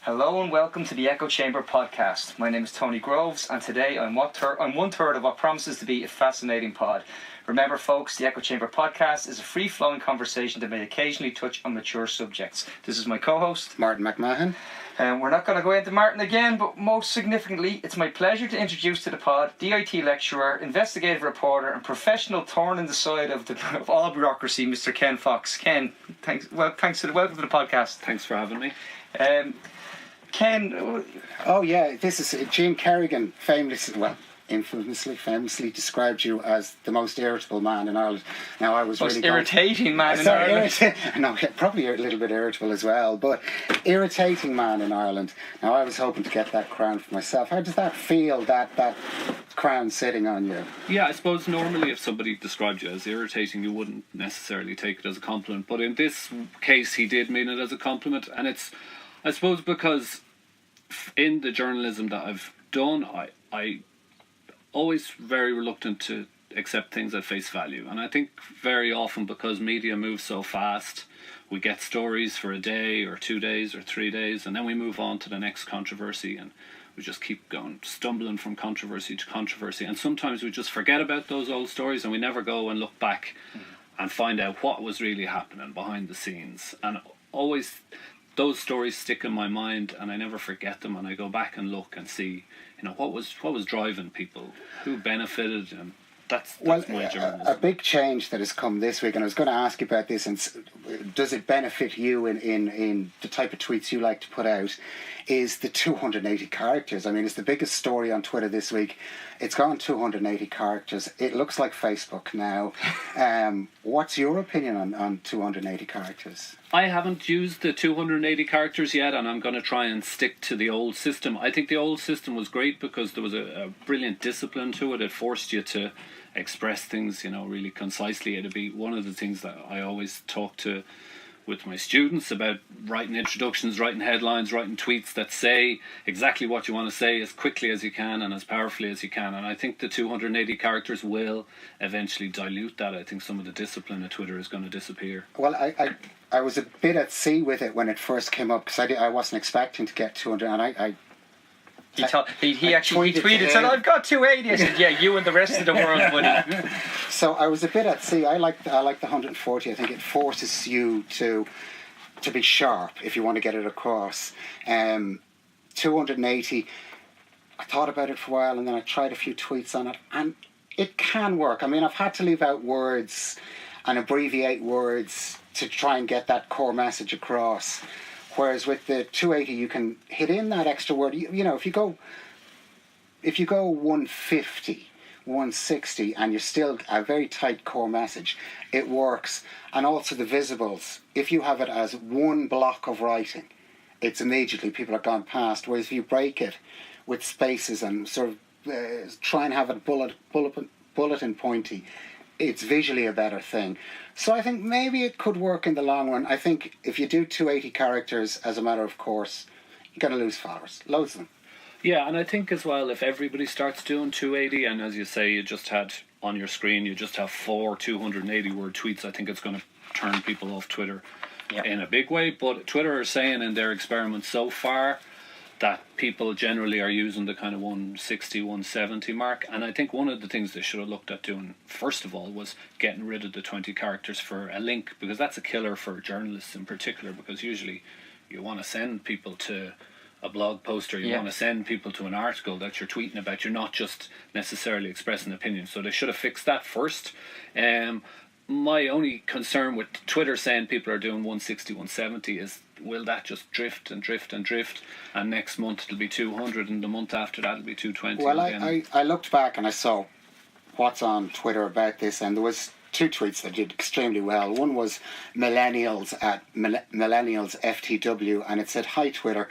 Hello and welcome to the Echo Chamber podcast. My name is Tony Groves, and today I'm one third of what promises to be a fascinating pod. Remember, folks, the Echo Chamber podcast is a free-flowing conversation that may occasionally touch on mature subjects. This is my co-host, Martin McMahon. We're not going to go into Martin again, but most significantly, it's my pleasure to introduce to the pod DIT lecturer, investigative reporter, and professional thorn in the side of all bureaucracy, Mr. Ken Foxe. Ken, welcome to the podcast. Thanks for having me. Ken. Oh yeah, this is Gene Kerrigan, famously described you as the most irritable man in Ireland. Now I was most really irritating man in Ireland. No, probably a little bit irritable as well, but irritating man in Ireland. Now I was hoping to get that crown for myself. How does that feel? That crown sitting on you? Yeah, I suppose normally if somebody described you as irritating, you wouldn't necessarily take it as a compliment. But in this case, he did mean it as a compliment, and it's, I suppose, because in the journalism that I've done, I always very reluctant to accept things at face value. And I think very often because media moves so fast, we get stories for a day or 2 days or 3 days, and then we move on to the next controversy, and we just keep going, stumbling from controversy to controversy. And sometimes we just forget about those old stories and we never go and look back and find out what was really happening behind the scenes. And always those stories stick in my mind, and I never forget them, and I go back and look and see, what was driving people, who benefited, and that's my journalism. A big change that has come this week, and I was going to ask you about this, and does it benefit you in the type of tweets you like to put out, is the 280 characters. I mean, it's the biggest story on Twitter this week. It's gone 280 characters. It looks like Facebook now. What's your opinion on 280 characters? I haven't used the 280 characters yet, and I'm going to try and stick to the old system. I think the old system was great because there was a brilliant discipline to it. It forced you to express things, really concisely. It'd be one of the things that I always talk with my students about: writing introductions, writing headlines, writing tweets that say exactly what you want to say as quickly as you can and as powerfully as you can. And I think the 280 characters will eventually dilute that. I think some of the discipline of Twitter is going to disappear. Well, I was a bit at sea with it when it first came up, because I wasn't expecting to get 200, and he tweeted, said, "I've got 280." I said, "Yeah, you and the rest of the world, buddy." So I was a bit at sea. I like the 140. I think it forces you to be sharp if you want to get it across. 280. I thought about it for a while, and then I tried a few tweets on it, and it can work. I mean, I've had to leave out words and abbreviate words to try and get that core message across. Whereas with the 280, you can hit in that extra word. If you go 150, 160, and you're still a very tight core message, it works. And also the visibles. If you have it as one block of writing, it's immediately people are gone past. Whereas if you break it with spaces and sort of try and have it bulletin pointy, it's visually a better thing. So I think maybe it could work in the long run. I think if you do 280 characters as a matter of course, you're going to lose followers. Loads of them. Yeah, and I think as well, if everybody starts doing 280, and as you say, you just had on your screen, you just have 4 280 word tweets, I think it's going to turn people off Twitter in a big way. But Twitter are saying in their experiments so far that people generally are using the kind of 160, 170 mark. And I think one of the things they should have looked at doing, first of all, was getting rid of the 20 characters for a link, because that's a killer for journalists in particular, because usually you want to send people to a blog post, or you want to send people to an article that you're tweeting about. You're not just necessarily expressing opinions. So they should have fixed that first. My only concern with Twitter saying people are doing 160, 170 is, will that just drift and drift and drift, and next month it'll be 200 and the month after that it'll be 220 well again. I looked back and I saw what's on Twitter about this, and there was 2 tweets that did extremely well. One was millennials at millennials FTW, and it said, "Hi Twitter,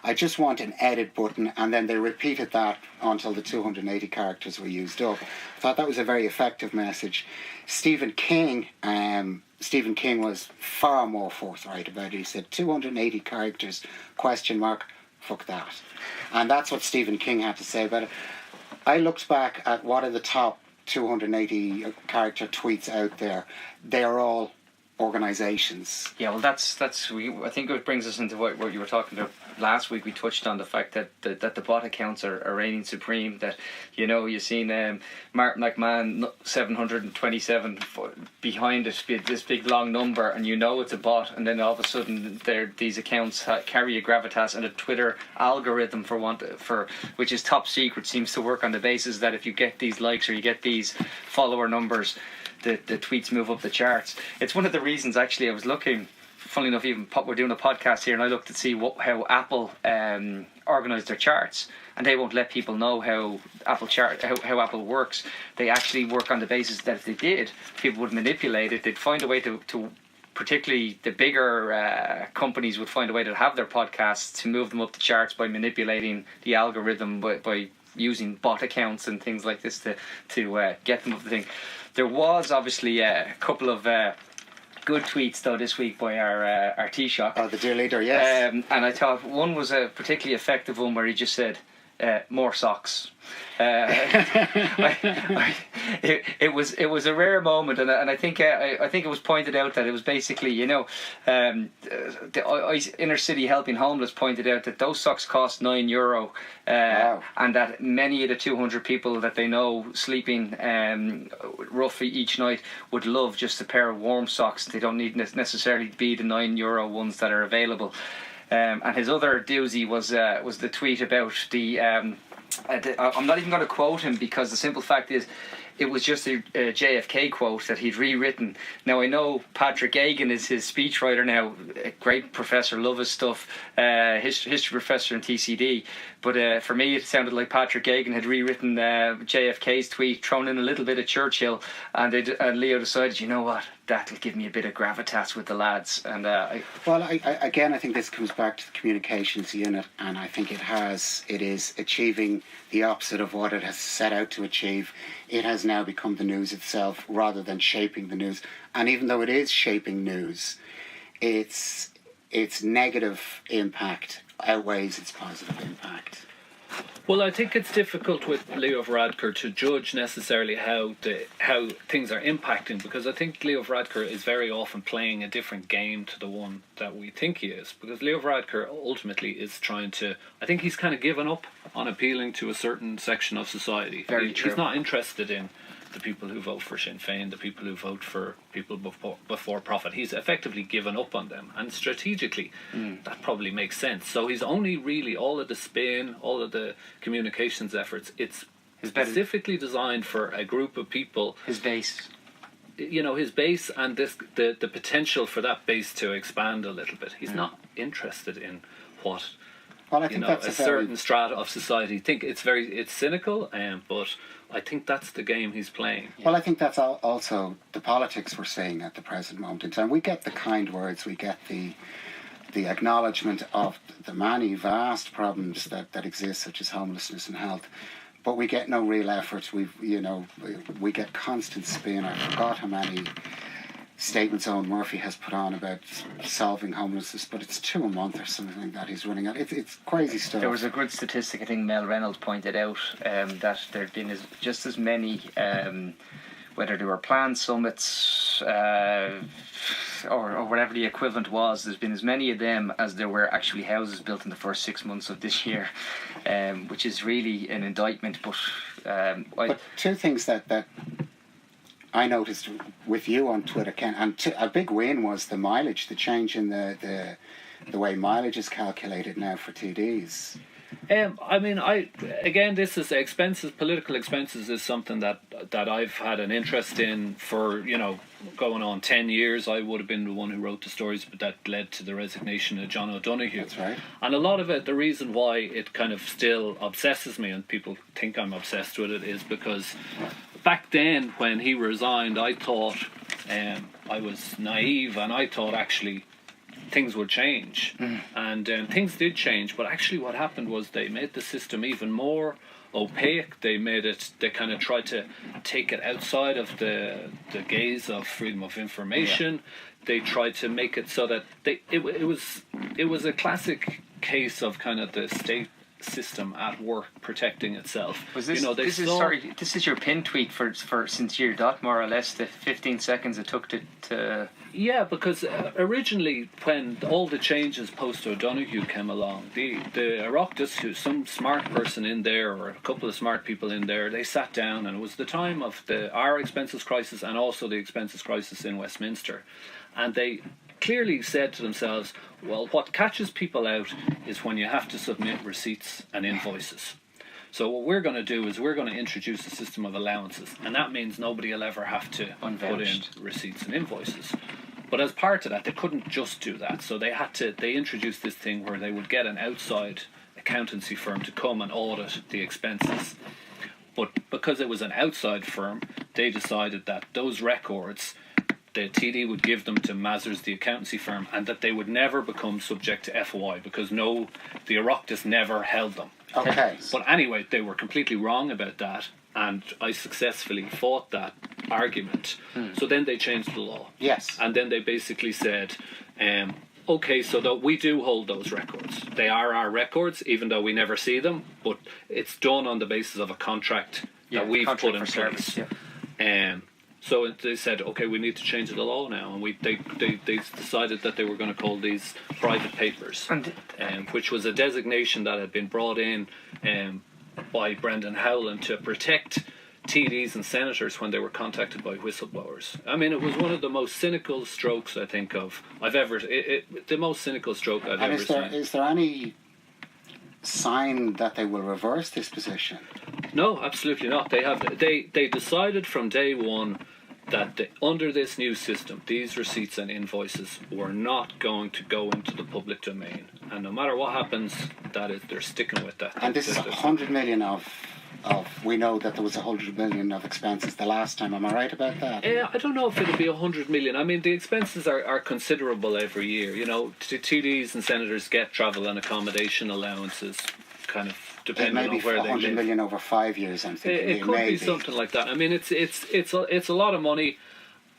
I just want an edit button," and then they repeated that until the 280 characters were used up. I thought that was a very effective message. Stephen King was far more forthright about it. He said 280 characters, ? Fuck that. And that's what Stephen King had to say about it. I looked back at what are the top 280 character tweets out there. They are all organisations. Yeah, well, I think it brings us into what you were talking about last week. We touched on the fact that the bot accounts are reigning supreme. That, you know, you've seen Martin McMahon 727 behind it, this big long number, and you know it's a bot, and then all of a sudden these accounts carry a gravitas, and a Twitter algorithm for which is top secret seems to work on the basis that if you get these likes or you get these follower numbers, the tweets move up the charts. It's one of the reasons, actually, I was looking, funnily enough, we're doing a podcast here, and I looked to see how Apple organised their charts, and they won't let people know how how Apple works. They actually work on the basis that if they did, people would manipulate it. They'd find a way to particularly the bigger companies would find a way to have their podcasts to move them up the charts by manipulating the algorithm by using bot accounts and things like this to get them up the thing. There was obviously a couple of good tweets though this week by our Taoiseach. Oh, the dear leader, yes. And I thought one was a particularly effective one where he just said, more socks. It was a rare moment, and I think it was pointed out that it was basically, you know, the inner city helping homeless pointed out that those socks cost €9, Wow. and that many of the 200 people that they know sleeping roughly each night would love just a pair of warm socks. They don't need necessarily be the €9 ones that are available. And his other doozy was the tweet about I'm not even going to quote him, because the simple fact is it was just a JFK quote that he'd rewritten. Now, I know Patrick Egan is his speechwriter now, a great professor, love his stuff, history professor in TCD. But for me, it sounded like Patrick Egan had rewritten JFK's tweet, thrown in a little bit of Churchill, and Leo decided, you know what, that'll give me a bit of gravitas with the lads. And I think this comes back to the communications unit, and I think it is achieving the opposite of what it has set out to achieve. It has now become the news itself rather than shaping the news. And even though it is shaping news, its negative impact outweighs its positive impact. Well, I think it's difficult with Leo Varadkar to judge necessarily how things are impacting, because I think Leo Varadkar is very often playing a different game to the one that we think he is. Because Leo Varadkar ultimately is trying to, I think he's kind of given up on appealing to a certain section of society. Very true. He's not interested in the people who vote for Sinn Féin, the people who vote for people before profit. He's effectively given up on them, and strategically that probably makes sense. So he's only really, all of the spin, all of the communications efforts, it's specifically designed for a group of people. His base. You know, his base, and the potential for that base to expand a little bit. He's not interested in what, well, I think that's a certain strata of society think. It's cynical, but I think that's the game he's playing. Well, I think that's also the politics we're seeing at the present moment in time. We get the kind words, we get the acknowledgement of the many vast problems that exist, such as homelessness and health, but we get no real effort. We get constant spin. I forgot how many statements Owen Murphy has put on about solving homelessness, but it's 2 a month or something like that he's running at. It's crazy stuff. There was a good statistic, I think Mel Reynolds pointed out, that there had been just as many, whether they were planned summits or whatever the equivalent was, there's been as many of them as there were actually houses built in the first 6 months of this year, which is really an indictment. But two things that I noticed with you on Twitter, Ken, and a big win was the mileage, the change in the way mileage is calculated now for TDs. This is expenses. Political expenses is something that I've had an interest in for, going on 10 years. I would have been the one who wrote the stories, but that led to the resignation of John O'Donoghue. That's right. And a lot of it, the reason why it kind of still obsesses me, and people think I'm obsessed with it, is because back then when he resigned, I thought I was naive, and I thought actually things would change. And things did change, but actually what happened was they made the system even more opaque. They kind of tried to take it outside of the gaze of freedom of information. Yeah. They tried to make it so that it was a classic case of kind of the state system at work protecting itself. Was this, this is your pin tweet for since year dot, more or less, the 15 seconds it took to... Yeah, because originally when all the changes post O'Donoghue came along, the Oireachtas, some smart person in there, or a couple of smart people in there, they sat down, and it was the time of our expenses crisis and also the expenses crisis in Westminster, and they clearly said to themselves, well, what catches people out is when you have to submit receipts and invoices. So what we're going to do is we're going to introduce a system of allowances, and that means nobody will ever have to put in receipts and invoices. But as part of that, they couldn't just do that, so they introduced this thing where they would get an outside accountancy firm to come and audit the expenses. But because it was an outside firm, they decided that those records, the TD would give them to Mazars, the accountancy firm, and that they would never become subject to FOI because the Oireachtas never held them. Okay. But anyway, they were completely wrong about that, and I successfully fought that argument. So then they changed the law. Yes. And then they basically said, okay, so that we do hold those records. They are our records, even though we never see them, but it's done on the basis of a contract that we've put in place. So they said, okay, we need to change the law now, and they decided that they were going to call these private papers, which was a designation that had been brought in by Brendan Howland to protect TDs and senators when they were contacted by whistleblowers. I mean, it was one of the most cynical strokes I think I've ever the most cynical stroke I've ever seen. Is there any sign that they will reverse this position? No, absolutely not. They decided from day one that under this new system, these receipts and invoices were not going to go into the public domain, and no matter what happens, they're sticking with that. And this is 100 million of. We know that there was 100 million of expenses the last time. Am I right about that? I don't know if it'll be 100 million. I mean, the expenses are considerable every year. You know, TDs and senators get travel and accommodation allowances, kind of depending on where they live. 100 million over 5 years. I'm thinking it could be something like that. I mean, it's a lot of money,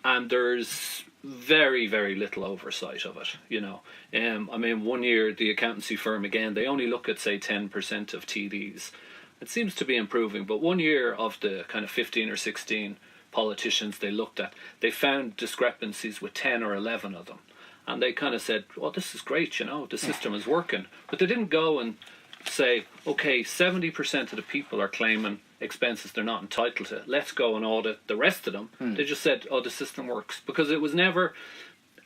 and there's very, very little oversight of it. You know, I mean, 1 year the accountancy firm again, they only look at say 10% of TDs. It seems to be improving, but 1 year of the kind of 15 or 16 politicians they looked at, they found discrepancies with 10 or 11 of them. And they kind of said, well, this is great, you know, the system is working. But they didn't go and say, okay, 70% of the people are claiming expenses they're not entitled to. Let's go and audit the rest of them. They just said, oh, the system works. Because it was never...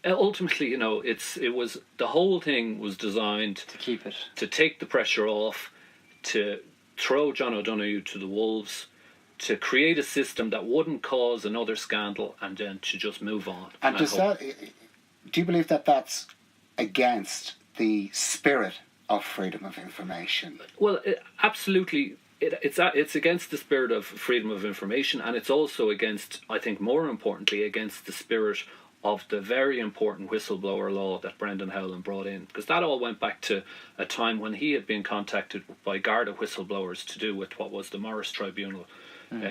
Ultimately, you know, the whole thing was designed... To keep it. To take the pressure off, to... throw John O'Donoghue to the wolves, to create a system that wouldn't cause another scandal, and then to just move on. And do you believe that that's against the spirit of freedom of information? Well, absolutely. It's against the spirit of freedom of information, and it's also against, I think more importantly, against the spirit of the very important whistleblower law that Brendan Howland brought in, because that all went back to a time when he had been contacted by Garda whistleblowers to do with what was the Morris Tribunal,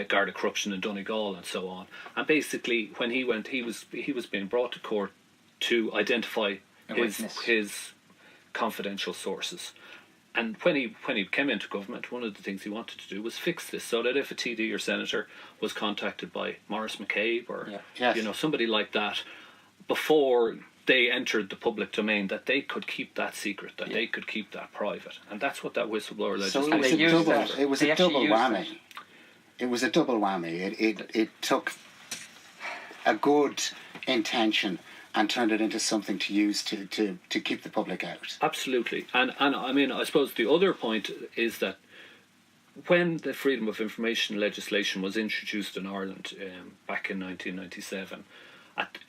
Garda corruption in Donegal and so on. And basically, when he went, he was being brought to court to identify his confidential sources. And when he came into government, one of the things he wanted to do was fix this, so that if a TD or senator was contacted by Maurice McCabe or somebody like that, before they entered the public domain, that they could keep that secret, that they could keep that private. And that's what that whistleblower legislation it was a double whammy. It was a double whammy. It took a good intention and turned it into something to use to keep the public out. Absolutely. And I mean, I suppose the other point is that when the Freedom of Information legislation was introduced in Ireland back in 1997,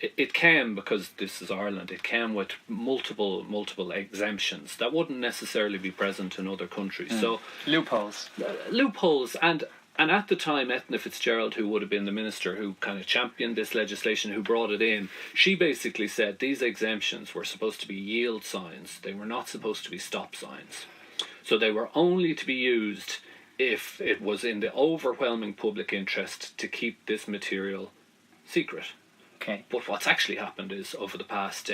it came, because this is Ireland, it came with multiple exemptions that wouldn't necessarily be present in other countries. So loopholes, and at the time, Ethna Fitzgerald, who would have been the minister who kind of championed this legislation, who brought it in, she basically said these exemptions were supposed to be yield signs. They were not supposed to be stop signs. So they were only to be used if it was in the overwhelming public interest to keep this material secret. Okay. But what's actually happened is, over the past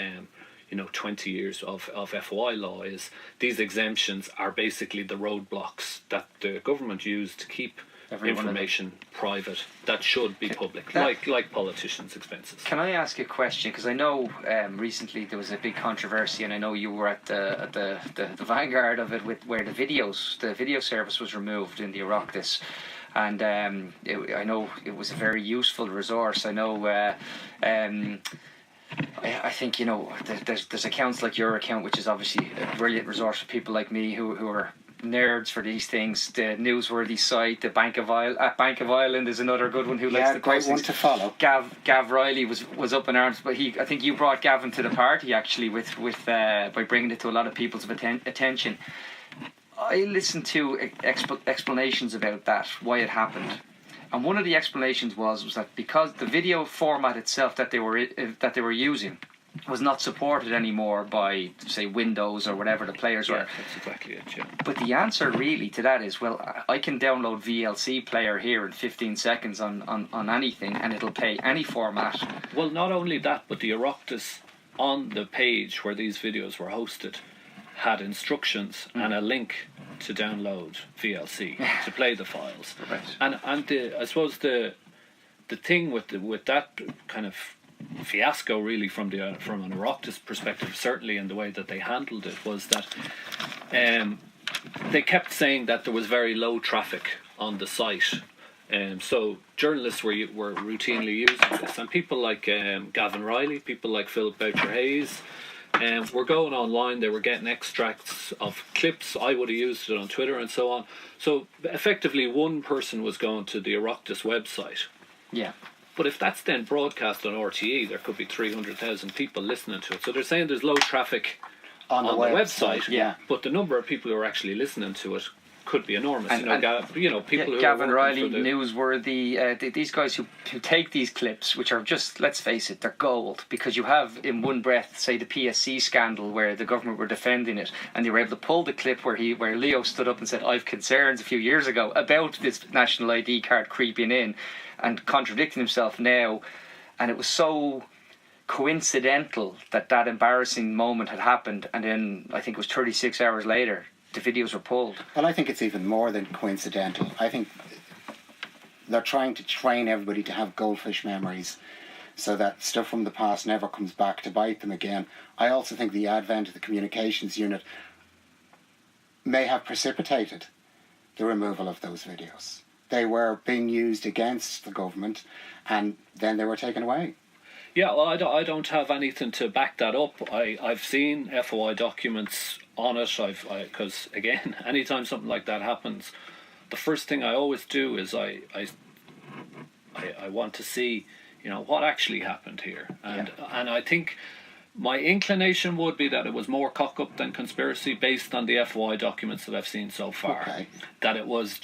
20 years of FOI law, is these exemptions are basically the roadblocks that the government used to keep information private that should be public, like politicians' expenses. Can I ask a question? Because I know recently there was a big controversy, and I know you were at the vanguard of it, where the video service was removed in the Oireachtas. And I know it was a very useful resource. I know I think there's accounts like your account, which is obviously a brilliant resource for people like me who are nerds for these things. The Newsworthy site, the Bank of Ireland is another good one. Who likes the great one to follow. Gav Riley was up in arms, but I think you brought Gavin to the party actually with by bringing it to a lot of people's attention. I listened to explanations about that, why it happened, and one of the explanations was that because the video format itself that they were using was not supported anymore by, say, Windows or whatever the players were. That's exactly it, yeah. But the answer really to that is, well, I can download VLC player here in 15 seconds on anything, and it'll play any format. Well, not only that, but the Oireachtas on the page where these videos were hosted had instructions and a link to download VLC to play the files. Right. And I suppose the thing with that kind of fiasco, really, from an Oireachtas perspective, certainly in the way that they handled it, was that they kept saying that there was very low traffic on the site. So journalists were routinely using this, and people like Gavin Riley, people like Philip Boucher-Hayes, were going online. They were getting extracts of clips. I would have used it on Twitter and so on. So effectively, one person was going to the Oireachtas website. Yeah. But if that's then broadcast on RTE, there could be 300,000 people listening to it. So they're saying there's low traffic on the website, yeah. But the number of people who are actually listening to it could be enormous. And, people who Gavin are Riley, for the Newsworthy, these guys who take these clips, which are just, let's face it, they're gold, because you have in one breath, say, the PSC scandal where the government were defending it, and they were able to pull the clip where Leo stood up and said, "I've concerns" a few years ago about this national ID card creeping in, and contradicting himself now, and it was so coincidental that embarrassing moment had happened, and then I think it was 36 hours later the videos were pulled. Well, I think it's even more than coincidental. I think they're trying to train everybody to have goldfish memories so that stuff from the past never comes back to bite them again. I also think the advent of the communications unit may have precipitated the removal of those videos. They were being used against the government, and then they were taken away. Yeah, well, I don't have anything to back that up. I've seen FOI documents on it. Because again, anytime something like that happens, the first thing I always do is I want to see, what actually happened here, and I think my inclination would be that it was more cock-up than conspiracy, based on the FOI documents that I've seen so far. Okay. That it was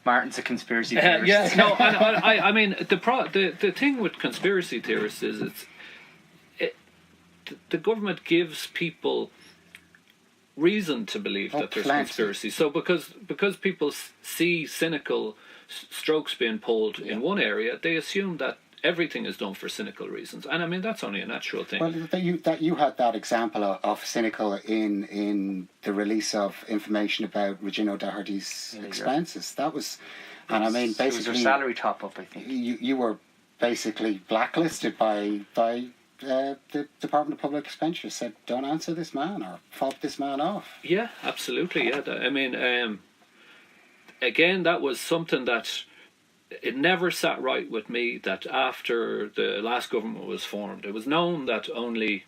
Martin's a conspiracy theorist. yeah, no, and I mean the thing with conspiracy theorists is the government gives people reason to believe that there's conspiracy. So because people see cynical strokes being pulled in one area, they assume that everything is done for cynical reasons, and I mean that's only a natural thing. Well, that you had that example of cynical in the release of information about Regina O'Doherty's expenses. That was, and I mean basically, it was her salary top up. I think you were basically blacklisted by the Department of Public Expenditure. Said, don't answer this man or fob this man off. Yeah, absolutely. Yeah, I mean, again, that was something that. It never sat right with me that after the last government was formed, it was known that only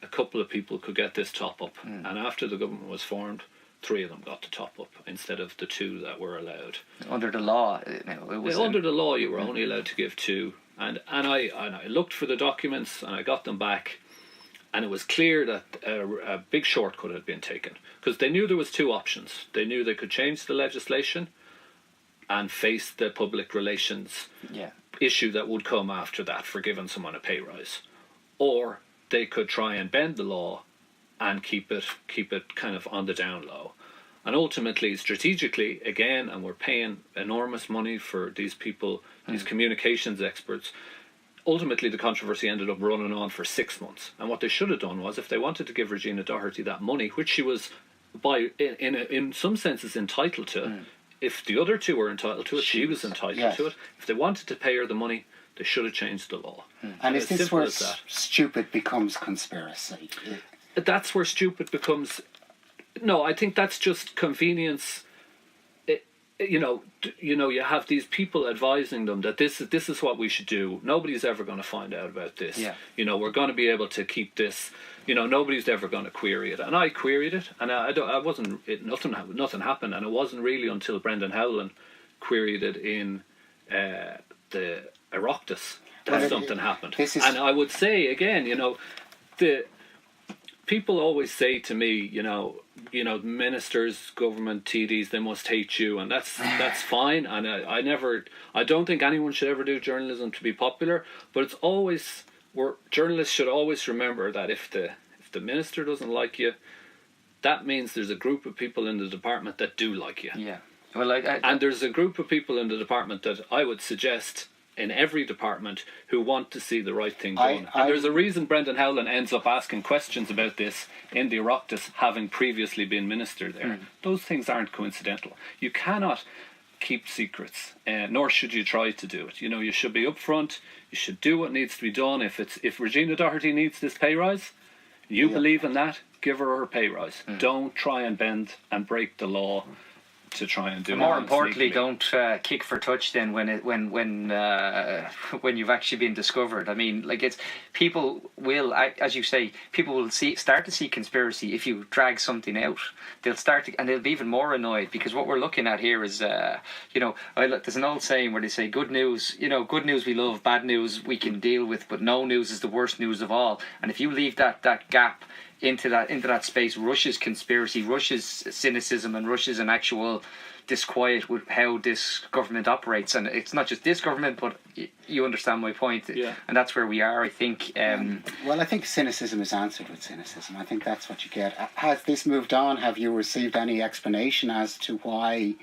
a couple of people could get this top up, and after the government was formed, 3 of them got the top up instead of the 2 that were allowed. Under the law, under the law, you were only allowed to give 2, and I looked for the documents and I got them back, and it was clear that a big shortcut had been taken, because they knew there was 2 options. They knew they could change the legislation and face the public relations issue that would come after that for giving someone a pay rise, or they could try and bend the law and keep it kind of on the down low. And ultimately, strategically, again, and we're paying enormous money for these people, these communications experts, ultimately the controversy ended up running on for 6 months. And what they should have done was, if they wanted to give Regina Doherty that money, which she was in some senses entitled to, if the other two were entitled to it, she was entitled to it. If they wanted to pay her the money, they should have changed the law. And is this where stupid becomes conspiracy? That's where stupid becomes... No, I think that's just convenience. You have these people advising them that this is what we should do. Nobody's ever going to find out about this. Yeah. We're going to be able to keep this. Nobody's ever going to query it. And I queried it, and nothing happened. And it wasn't really until Brendan Howlin queried it in the Oireachtas that something happened. And I would say again, the people always say to me, ministers, government, TDs, they must hate you, and that's fine. And I don't think anyone should ever do journalism to be popular, but it's always journalists should always remember that if the minister doesn't like you, that means there's a group of people in the department that do like you. Yeah. Well, and there's a group of people in the department that I would suggest in every department who want to see the right thing done. And there's a reason Brendan Howlin ends up asking questions about this in the Oireachtas, having previously been minister there. Those things aren't coincidental. You cannot keep secrets, nor should you try to do it. You should be upfront. You should do what needs to be done. If Regina Doherty needs this pay rise, you believe in that, give her pay rise. Don't try and bend and break the law to try and do it. More importantly, don't kick for touch then when you've actually been discovered. I mean, it's people will, as you say, people will start to see conspiracy if you drag something out. They'll and they'll be even more annoyed, because what we're looking at here is, there's an old saying where they say, good news we love, bad news we can deal with, but no news is the worst news of all. And if you leave that gap into that space, rushes conspiracy, rushes cynicism, and rushes an actual disquiet with how this government operates. And it's not just this government, but you understand my point. Yeah. And that's where we are, I think. Well, I think cynicism is answered with cynicism. I think that's what you get. Has this moved on? Have you received any explanation as to why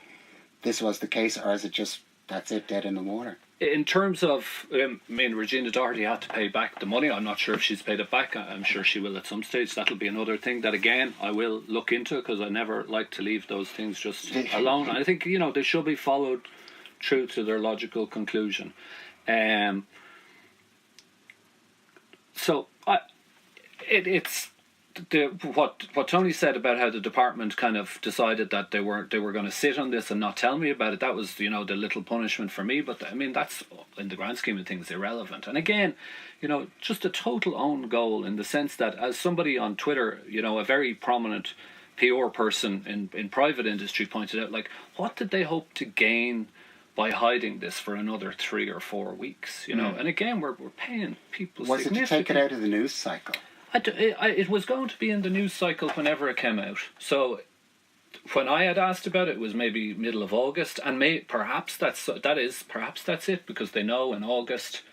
this was the case, or is it just, that's it, dead in the water? In terms of, Regina Doherty had to pay back the money. I'm not sure if she's paid it back. I'm sure she will at some stage. That'll be another thing that, again, I will look into, because I never like to leave those things just alone. I think, they should be followed through to their logical conclusion. It's what Tony said about how the department kind of decided that they were going to sit on this and not tell me about it. That was the little punishment for me. But that's, in the grand scheme of things, irrelevant. And again, just a total own goal, in the sense that, as somebody on Twitter, a very prominent PR person in private industry pointed out, what did they hope to gain by hiding this for another 3 or 4 weeks? And again, we're paying people. Was it to take it out of the news cycle? It was going to be in the news cycle whenever it came out. So when I had asked about it, it was maybe middle of August, and perhaps that's it, because they know in August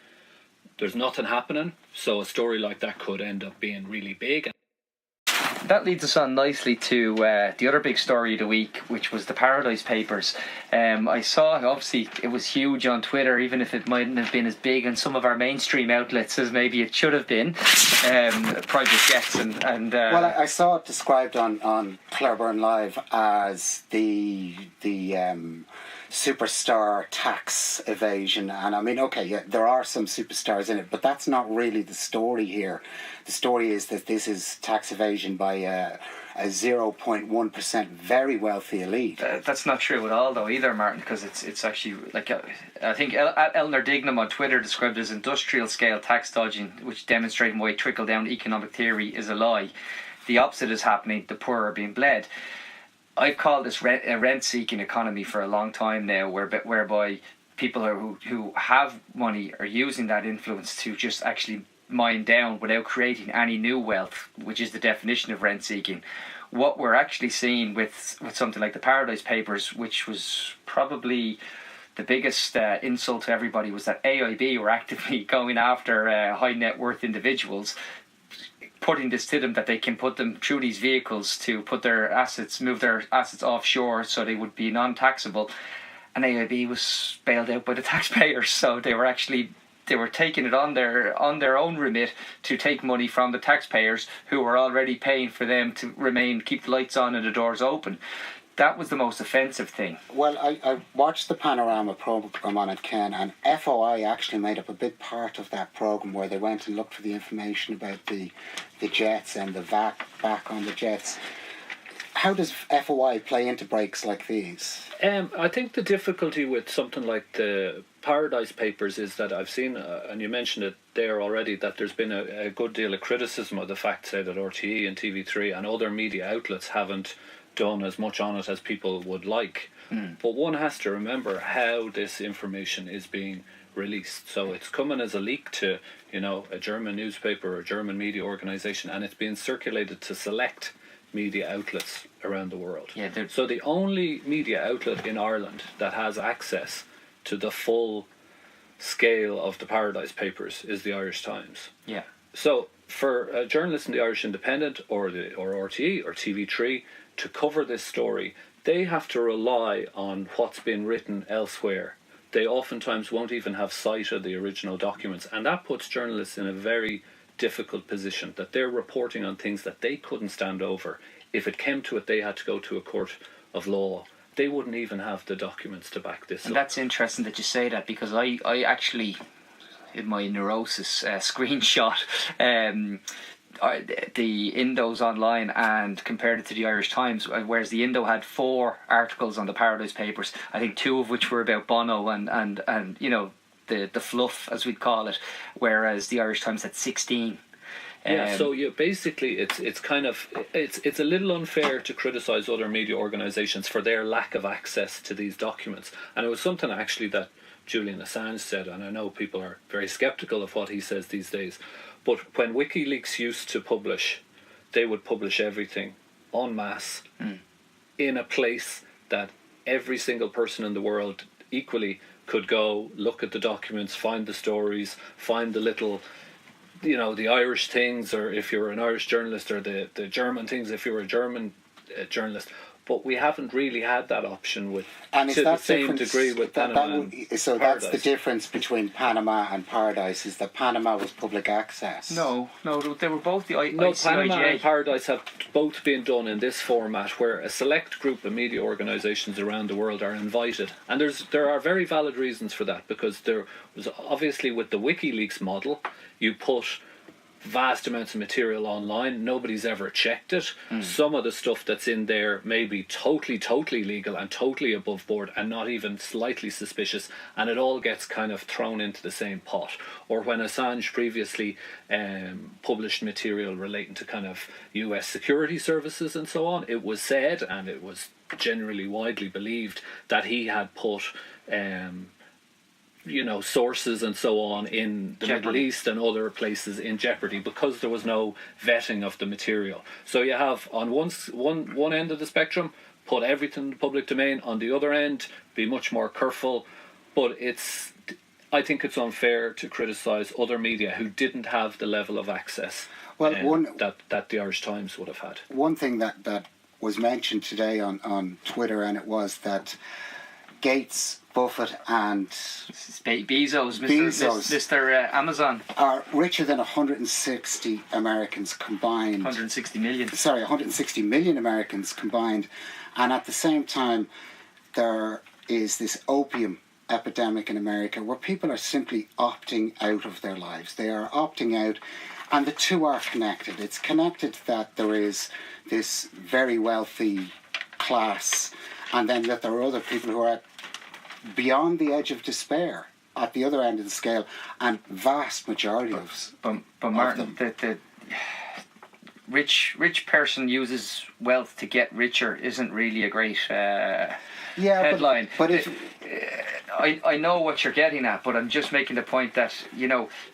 there's nothing happening. So a story like that could end up being really big. That leads us on nicely to the other big story of the week, which was the Paradise Papers. I saw, obviously, it was huge on Twitter, even if it mightn't have been as big on some of our mainstream outlets as maybe it should have been. Private jets and well, I saw it described on Clareburn Live as the superstar tax evasion. And I mean, okay, yeah, there are some superstars in it, but that's not really the story here. The story is that this is tax evasion by a 0.1% very wealthy elite. That's not true at all, though, either, Martin, because it's actually, I think Eleanor Dignam on Twitter described it as industrial scale tax dodging, which demonstrating why trickle-down economic theory is a lie. The opposite is happening. The poor are being bled. I've called this a rent-seeking economy for a long time now, whereby people who have money are using that influence to just actually mine down without creating any new wealth, which is the definition of rent-seeking. What we're actually seeing with something like the Paradise Papers, which was probably the biggest insult to everybody, was that AIB were actively going after high net worth individuals, putting this to them that they can put them through these vehicles to move their assets offshore so they would be non-taxable. And AIB was bailed out by the taxpayers, so they were actually they were taking it on their own remit to take money from the taxpayers who were already paying for them to keep the lights on and the doors open. That was the most offensive thing. Well, I watched the Panorama programme on it, Ken, and FOI actually made up a big part of that programme where they went and looked for the information about the jets and the VAT back on the jets. How does FOI play into breaks like these? I think the difficulty with something like the Paradise Papers is that I've seen, and you mentioned it there already, that there's been a good deal of criticism of the fact, say, that RTE and TV3 and other media outlets haven't done as much on it as people would like. But one has to remember how this information is being released. So it's coming as a leak to, a German newspaper or a German media organisation, and it's being circulated to select media outlets around the world. So the only media outlet in Ireland that has access to the full scale of the Paradise Papers is the Irish Times. Yeah. So for a journalist in the Irish Independent or RTE or TV3 to cover this story, they have to rely on what's been written elsewhere. They oftentimes won't even have sight of the original documents, and that puts journalists in a very difficult position, that they're reporting on things that they couldn't stand over. If it came to it, they had to go to a court of law. They wouldn't even have the documents to back this up. And that's interesting that you say that, because I actually, in my neurosis, screenshot the Indo's online and compared it to the Irish Times, whereas the Indo had 4 articles on the Paradise Papers, I think 2 of which were about Bono and the fluff, as we'd call it, whereas the Irish Times had 16. So basically it's a little unfair to criticise other media organisations for their lack of access to these documents. And it was something actually that Julian Assange said, and I know people are very sceptical of what he says these days, but when WikiLeaks used to publish, they would publish everything en masse in a place that every single person in the world equally could go, look at the documents, find the stories, find the little, the Irish things, or if you're an Irish journalist, or the German things if you're a German journalist. But we haven't really had that option with to the same degree with Panama. So that's the difference between Panama and Paradise, is that Panama was public access. No, they were both the ICIJ. Panama and Paradise have both been done in this format, where a select group of media organisations around the world are invited, and there are very valid reasons for that, because there was obviously, with the WikiLeaks model, you put vast amounts of material online, nobody's ever checked it. Some of the stuff that's in there may be totally legal and totally above board and not even slightly suspicious, and it all gets kind of thrown into the same pot. Or when Assange previously published material relating to kind of US security services and so on, it was said, and it was generally widely believed, that he had put sources and so on in the Middle East and other places in jeopardy, because there was no vetting of the material. So you have on one end of the spectrum, put everything in the public domain; on the other end, be much more careful. But I think it's unfair to criticise other media who didn't have the level of access that the Irish Times would have had. One thing that was mentioned today on Twitter, and it was that Gates, Buffett and Bezos, Mr. Amazon, are richer than 160 Americans combined. 160 million. Sorry, 160 million Americans combined. And at the same time, there is this opium epidemic in America where people are simply opting out of their lives. They are opting out, and the two are connected. It's connected that there is this very wealthy class, and then that there are other people who are beyond the edge of despair at the other end of the scale, and vast majority but Martin, the rich person uses wealth to get richer isn't really a great headline. But if I know what you're getting at, but I'm just making the point that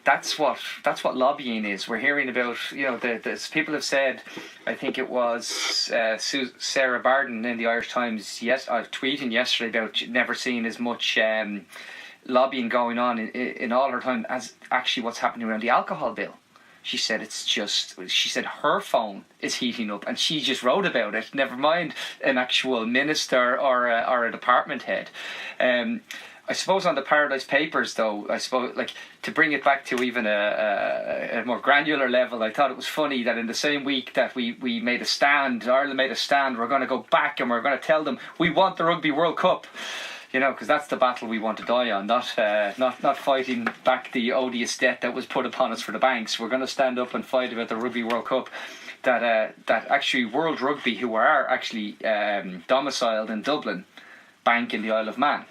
that's what lobbying is. We're hearing about the people have said. I think it was Sarah Barden in the Irish Times tweeting yesterday about never seeing as much lobbying going on in all her time as actually what's happening around the alcohol bill. She said her phone is heating up, and she just wrote about it. Never mind an actual minister or a department head. I suppose on the Paradise Papers, though, I suppose, like, to bring it back to even a more granular level, I thought it was funny that in the same week that we made a stand, Ireland made a stand, we're going to go back and we're going to tell them we want the Rugby World Cup. You know, because that's the battle we want to die on, not fighting back the odious debt that was put upon us for the banks. We're going to stand up and fight about the Rugby World Cup. That actually World Rugby, who are actually domiciled in Dublin, bank in the Isle of Man.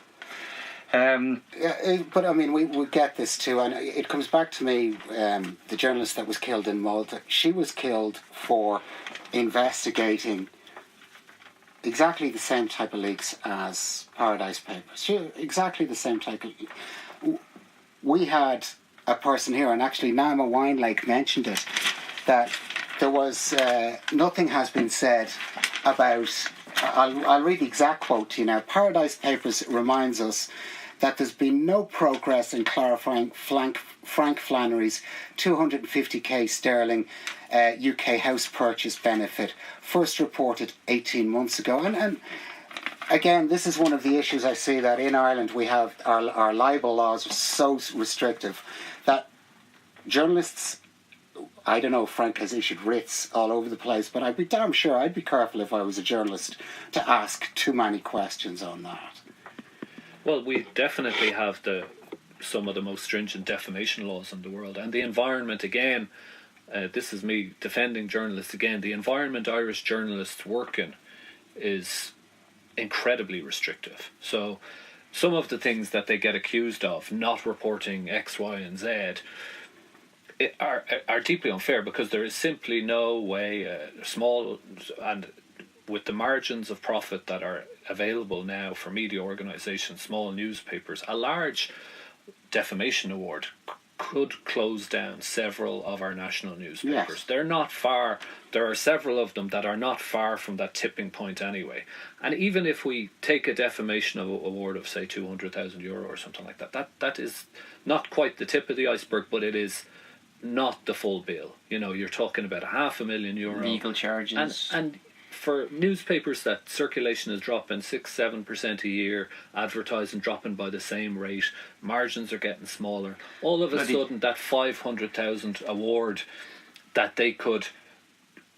But I mean, we get this too, and it comes back to me, the journalist that was killed in Malta. She was killed for investigating exactly the same type of leaks as Paradise Papers. Exactly the same type of... We had a person here, and actually Nama Winelake mentioned it, that there was... nothing has been said about... I'll read the exact quote to you now. Paradise Papers reminds us that there's been no progress in clarifying Frank Flannery's 250k sterling UK house purchase benefit, first reported 18 months ago. And again, this is one of the issues I see, that in Ireland we have our libel laws are so restrictive that journalists... I don't know if Frank has issued writs all over the place, but I'd be damn sure I'd be careful if I was a journalist to ask too many questions on that. Well, we definitely have some of the most stringent defamation laws in the world. And the environment, again, this is me defending journalists again, the environment Irish journalists work in is incredibly restrictive. So some of the things that they get accused of, not reporting X, Y and Z, are deeply unfair, because there is simply no way, small, and with the margins of profit that are available now for media organisations, small newspapers, a large defamation award could close down several of our national newspapers. Yes. They're not far. There are several of them that are not far from that tipping point anyway. And even if we take a defamation award of, say, €200,000 or something like that, that is not quite the tip of the iceberg, but it is not the full bill. You know, you're talking about €500,000 legal charges, and for newspapers that circulation is dropping 6-7% a year, advertising dropping by the same rate, margins are getting smaller. All of a sudden, that 500,000 award that they could,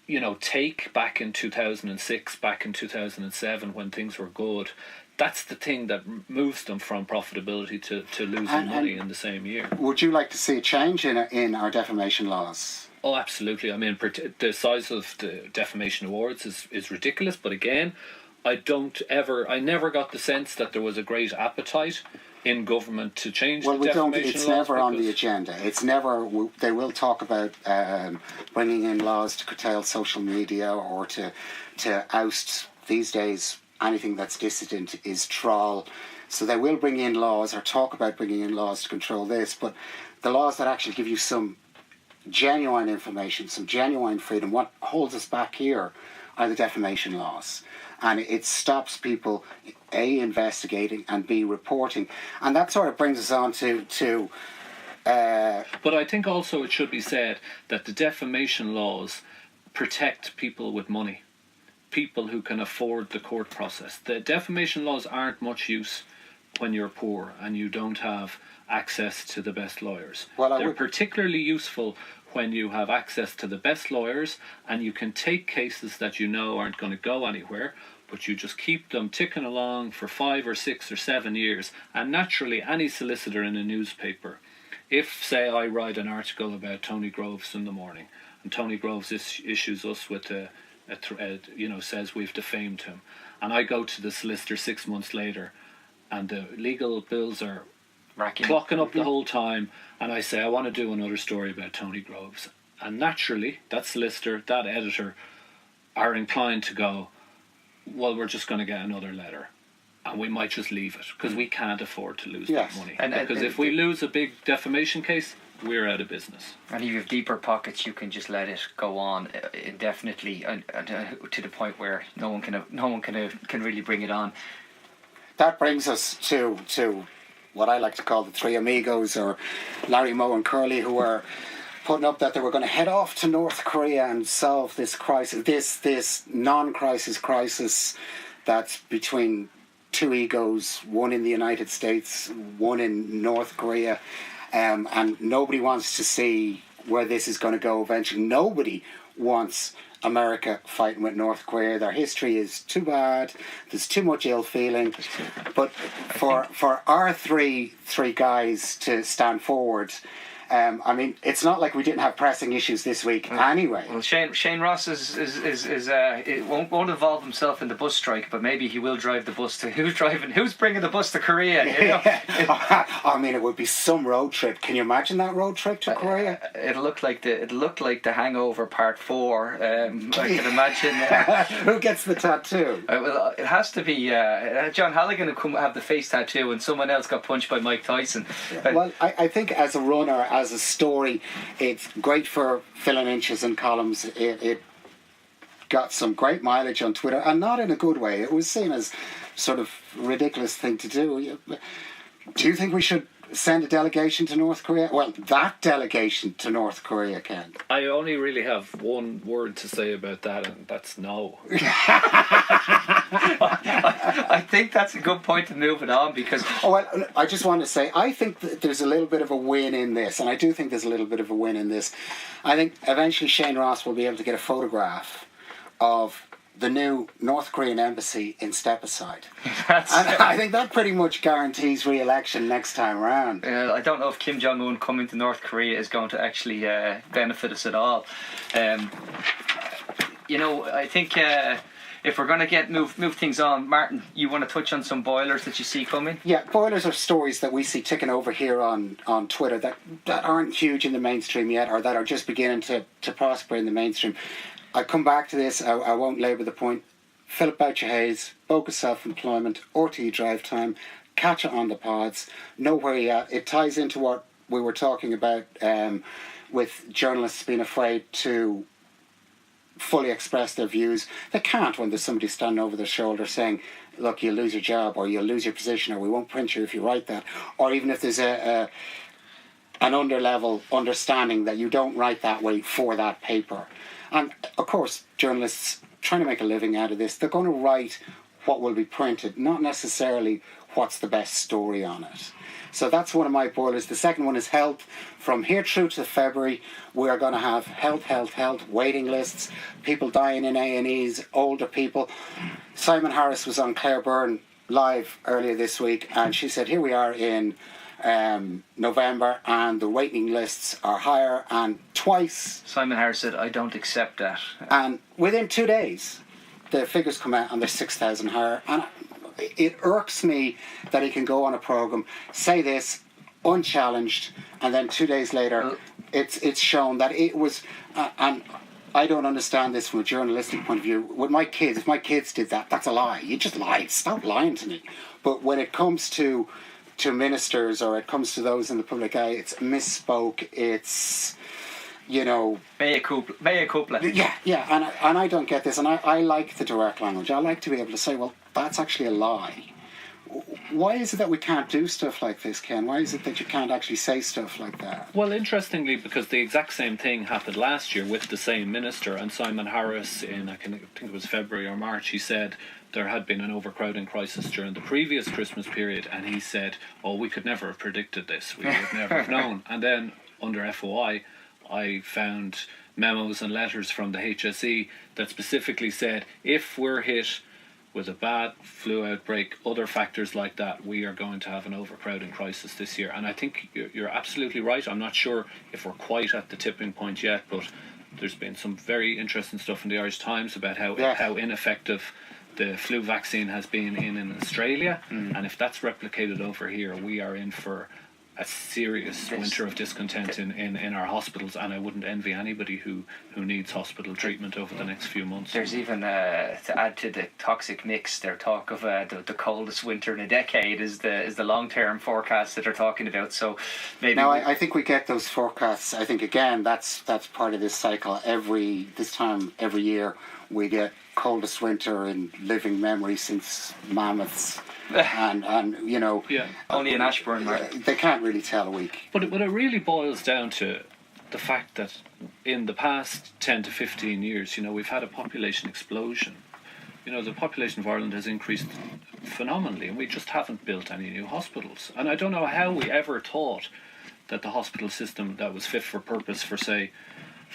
you know, take back in 2006, back in 2007 when things were good, that's the thing that moves them from profitability to losing money in the same year. Would you like to see a change in our defamation laws? Oh, absolutely. I mean, the size of the defamation awards is ridiculous. But again, I never got the sense that there was a great appetite in government to change the defamation laws. It's never on the agenda. It's never. They will talk about bringing in laws to curtail social media or to oust. These days, anything that's dissident is trawl. So they will bring in laws or talk about bringing in laws to control this. But the laws that actually give you some genuine information, some genuine freedom, what holds us back here are the defamation laws. And it stops people, A, investigating, and B, reporting. And that sort of brings us on to but I think also it should be said that the defamation laws protect people with money, people who can afford the court process. The defamation laws aren't much use when you're poor and you don't have access to the best lawyers. They're particularly useful when you have access to the best lawyers and you can take cases that you know aren't going to go anywhere, but you just keep them ticking along for 5 or 6 or 7 years. And naturally, any solicitor in a newspaper, if, say, I write an article about Tony Groves in the morning, and Tony Groves issues us with says we've defamed him, and I go to the solicitor 6 months later, and the legal bills are clocking up the whole time, and I say I want to do another story about Tony Groves, and naturally that solicitor, that editor, are inclined to go, well, we're just going to get another letter, and we might just leave it because we can't afford to lose that money. Because if we lose a big defamation case, we're out of business. And if you have deeper pockets, you can just let it go on indefinitely, and to the point where no one can really bring it on. That brings us to what I like to call the three amigos, or Larry, Moe and Curly, who are putting up that they were going to head off to North Korea and solve this crisis, this non-crisis crisis that's between two egos, one in the United States, one in North Korea, and nobody wants to see where this is going to go eventually. Nobody wants America fighting with North Korea. Their history is too bad. There's too much ill feeling. But for our three guys to stand forward, I mean, it's not like we didn't have pressing issues this week anyway. Well, Shane Ross it won't involve himself in the bus strike, but maybe he will drive the bus to who's bringing the bus to Korea. You know? I mean, it would be some road trip. Can you imagine that road trip to Korea? It'll look like the Hangover Part 4. I can imagine. Who gets the tattoo? Well, it has to be John Halligan who come have the face tattoo, and someone else got punched by Mike Tyson. Well, I think as a runner, as a story, it's great for filling inches and columns. It got some great mileage on Twitter, and not in a good way. It was seen as sort of ridiculous thing to do. Do you think we should send a delegation to North Korea? Well, that delegation to North Korea, Ken. I only really have one word to say about that, and that's no. I think that's a good point to move it on, because... Oh, well, I just want to say, I think that there's a little bit of a win in this, and I do think there's a little bit of a win in this. I think eventually Shane Ross will be able to get a photograph of the new North Korean embassy in Stepaside. And I think that pretty much guarantees re-election next time around. I don't know if Kim Jong-un coming to North Korea is going to actually benefit us at all. You know, I think if we're going to move things on, Martin, you want to touch on some boilers that you see coming? Yeah, boilers are stories that we see ticking over here on Twitter that aren't huge in the mainstream yet, or that are just beginning to prosper in the mainstream. I come back to this, I won't labour the point. Philip Boucher-Hayes, bogus self-employment, RTE drive time, catch it on the pods, know where you're at. It ties into what we were talking about with journalists being afraid to fully express their views. They can't when there's somebody standing over their shoulder saying, look, you'll lose your job, or you'll lose your position, or we won't print you if you write that. Or even if there's an under-level understanding that you don't write that way for that paper. And, of course, journalists trying to make a living out of this, they're going to write what will be printed, not necessarily what's the best story on it. So that's one of my boilers. The second one is health. From here through to February, we are going to have health, waiting lists, people dying in A&Es, older people. Simon Harris was on Claire Byrne live earlier this week, and she said, here we are in November, and the waiting lists are higher, and twice. Simon Harris said, I don't accept that. And within 2 days, the figures come out and they're 6,000 higher. And it irks me that he can go on a programme, say this, unchallenged, and then 2 days later, it's shown that it was, and I don't understand this from a journalistic point of view. With my kids, if my kids did that, that's a lie. You just lied. Stop lying to me. But when it comes to ministers, or it comes to those in the public eye, it's misspoke, it's, you know... Mea culpa. Yeah, and I don't get this, and I like the direct language. I like to be able to say, well, that's actually a lie. Why is it that we can't do stuff like this, Ken? Why is it that you can't actually say stuff like that? Well, interestingly, because the exact same thing happened last year with the same minister, and Simon Harris, in I think it was February or March, he said there had been an overcrowding crisis during the previous Christmas period, and he said, oh, we could never have predicted this, we would never have known. And then under FOI, I found memos and letters from the HSE that specifically said, if we're hit with a bad flu outbreak, other factors like that, we are going to have an overcrowding crisis this year. And I think you're absolutely right. I'm not sure if we're quite at the tipping point yet, but there's been some very interesting stuff in the Irish Times about how ineffective the flu vaccine has been in Australia. And if that's replicated over here, we are in for a serious winter of discontent in our hospitals, and I wouldn't envy anybody who needs hospital treatment over the next few months. There's even, to add to the toxic mix, their talk of the coldest winter in a decade is the long-term forecast that they're talking about. So maybe... Now, I think we get those forecasts. I think, again, that's part of this cycle. This time every year we get coldest winter in living memory since mammoths. and you know, only in Ashburn, right? They can't really tell a week. But it really boils down to the fact that in the past 10 to 15 years, you know, we've had a population explosion. the population of Ireland has increased phenomenally, and we just haven't built any new hospitals. And I don't know how we ever thought that the hospital system that was fit for purpose for, say,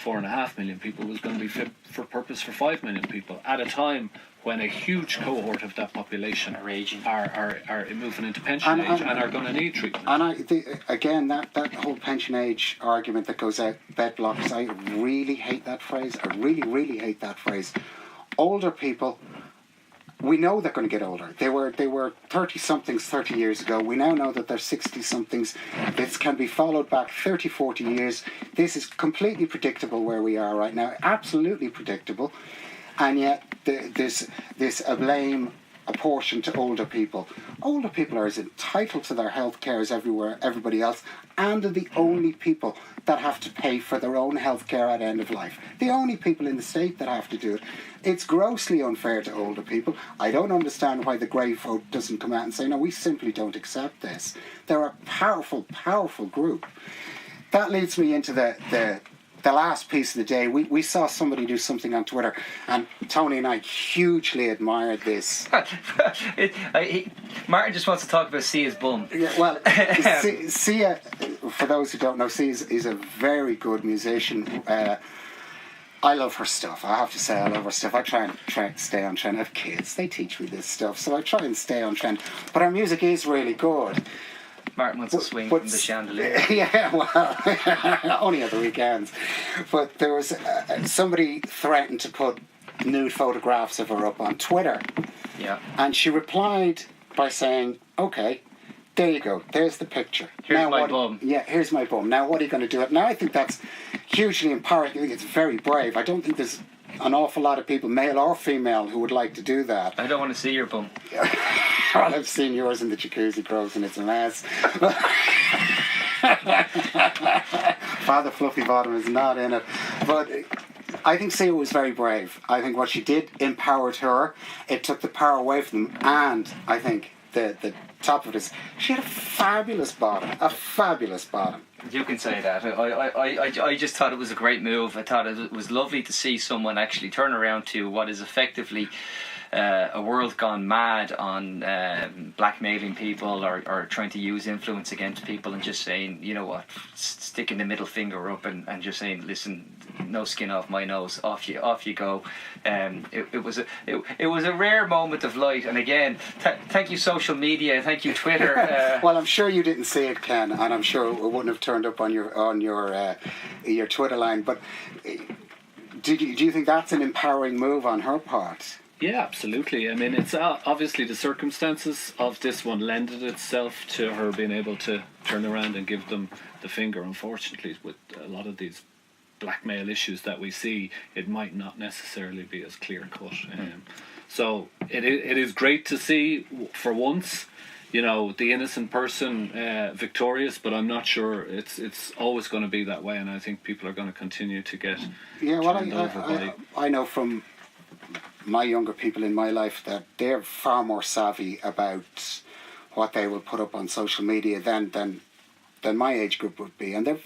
4.5 million people was going to be fit for purpose for 5 million people at a time when a huge cohort of that population are aging, are moving into pension age and are going to need treatment. And again, that whole pension age argument that goes out bed blocks, I really hate that phrase. I really, really hate that phrase. Older people, we know they're going to get older. They were 30-somethings 30 years ago. We now know that they're 60-somethings. This can be followed back 30, 40 years. This is completely predictable where we are right now. Absolutely predictable. And yet there's a blame apportioned to older people. Older people are as entitled to their health care as everybody else, and are the only people that have to pay for their own health care at end of life. The only people in the state that have to do it. It's grossly unfair to older people. I don't understand why the grey folk doesn't come out and say, no, we simply don't accept this. They're a powerful, powerful group. That leads me into the last piece of the day. We saw somebody do something on Twitter, and Tony and I hugely admired this. Martin just wants to talk about Sia's bum. Yeah, well, Sia, for those who don't know, Sia is a very good musician. I love her stuff. I have to say, I love her stuff. I try and stay on trend. I have kids; they teach me this stuff, so I try and stay on trend. But her music is really good. Martin wants to swing from the chandelier. Yeah, well, only at the weekends. But there was somebody threatened to put nude photographs of her up on Twitter. Yeah. And she replied by saying, okay, there you go. There's the picture. Here's my bum. Yeah, here's my bum. Now, what are you going to do? Now, I think that's hugely empowering. I think it's very brave. I don't think there's an awful lot of people, male or female, who would like to do that. I don't want to see your bum. Well, I've seen yours in the jacuzzi, Groves, and it's a mess. Father Fluffy Bottom is not in it. But I think Sia was very brave. I think what she did empowered her. It took the power away from them. And I think the top of it is she had a fabulous bottom. A fabulous bottom. You can say that. I just thought it was a great move. I thought it was lovely to see someone actually turn around to what is effectively a world gone mad on blackmailing people or trying to use influence against people, and just saying, you know what, sticking the middle finger up and just saying, listen, no skin off my nose, off you go. It was a rare moment of light, and again, thank you social media, thank you Twitter. Well, I'm sure you didn't see it, Ken, and I'm sure it wouldn't have turned up on your Twitter line. But do you think that's an empowering move on her part? Yeah, absolutely. I mean, it's obviously the circumstances of this one lended itself to her being able to turn around and give them the finger. Unfortunately, with a lot of these blackmail issues that we see, it might not necessarily be as clear cut. So it is great to see, for once, the innocent person victorious, but I'm not sure it's always going to be that way, and I think people are going to continue to get turned over. I know from my younger people in my life that they're far more savvy about what they will put up on social media than my age group would be, and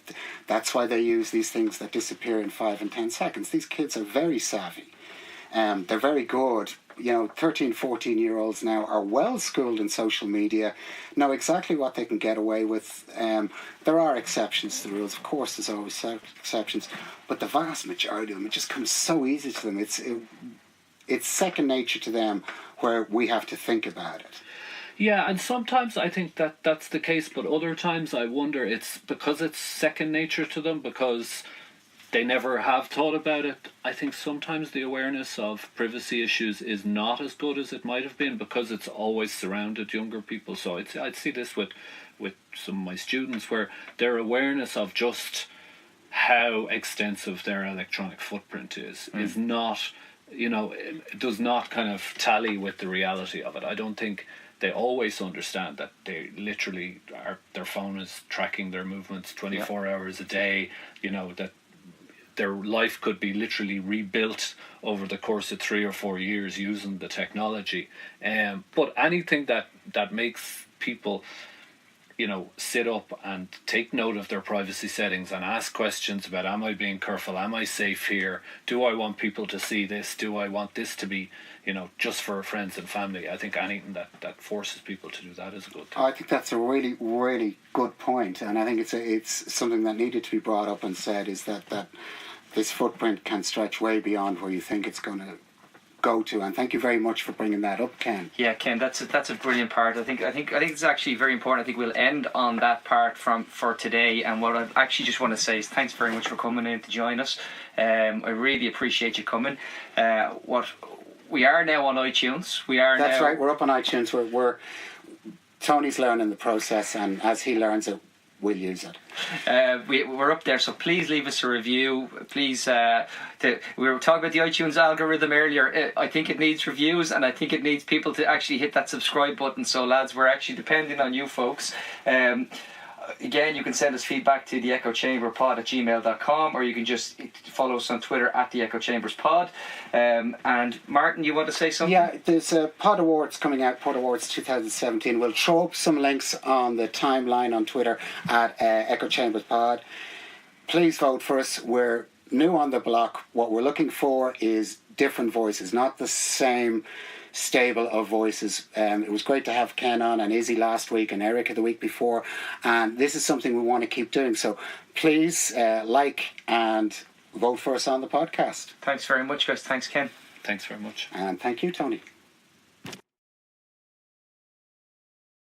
that's why they use these things that disappear in 5 and 10 seconds. These kids are very savvy. They're very good. 13, 14-year-olds now are well schooled in social media, know exactly what they can get away with. There are exceptions to the rules, of course. There's always exceptions, but the vast majority of them, it just comes so easy to them. It's second nature to them, where we have to think about it. Yeah, and sometimes I think that's the case, but other times I wonder it's because it's second nature to them, because they never have thought about it. I think sometimes the awareness of privacy issues is not as good as it might have been, because it's always surrounded younger people. So I'd see this with some of my students, where their awareness of just how extensive their electronic footprint is not, it does not kind of tally with the reality of it. I don't think they always understand that they literally their phone is tracking their movements 24 hours a day, that their life could be literally rebuilt over the course of 3 or 4 years using the technology. But anything that makes people, sit up and take note of their privacy settings and ask questions about, am I being careful? Am I safe here? Do I want people to see this? Do I want this to be, just for friends and family? I think anything that forces people to do that is a good thing. I think that's a really, really good point, and I think it's something that needed to be brought up and said, is that this footprint can stretch way beyond where you think it's going to go to. And thank you very much for bringing that up, Ken. Yeah, Ken, that's a brilliant part. I think it's actually very important. I think we'll end on that part for today. And what I actually just want to say is thanks very much for coming in to join us. I really appreciate you coming. We are now on iTunes. That's right. We're up on iTunes. We're Tony's learning the process, and as he learns it, we'll use it. We're up there, so please leave us a review. Please, we were talking about the iTunes algorithm earlier. I think it needs reviews, and I think it needs people to actually hit that subscribe button. So, lads, we're actually depending on you folks. Again, you can send us feedback to theechochamberpod@gmail.com, or you can just follow us on Twitter @theechochamberspod. And Martin, you want to say something? Yeah, there's Pod Awards coming out, Pod Awards 2017. We'll throw up some links on the timeline on Twitter @EchoChambersPod. Please vote for us. We're new on the block. What we're looking for is different voices, not the same stable of voices. It was great to have Ken on and Izzy last week and Erica the week before, and this is something we want to keep doing. So please like and vote for us on the podcast. Thanks very much, guys. Thanks, Ken. Thanks very much. And thank you, Tony.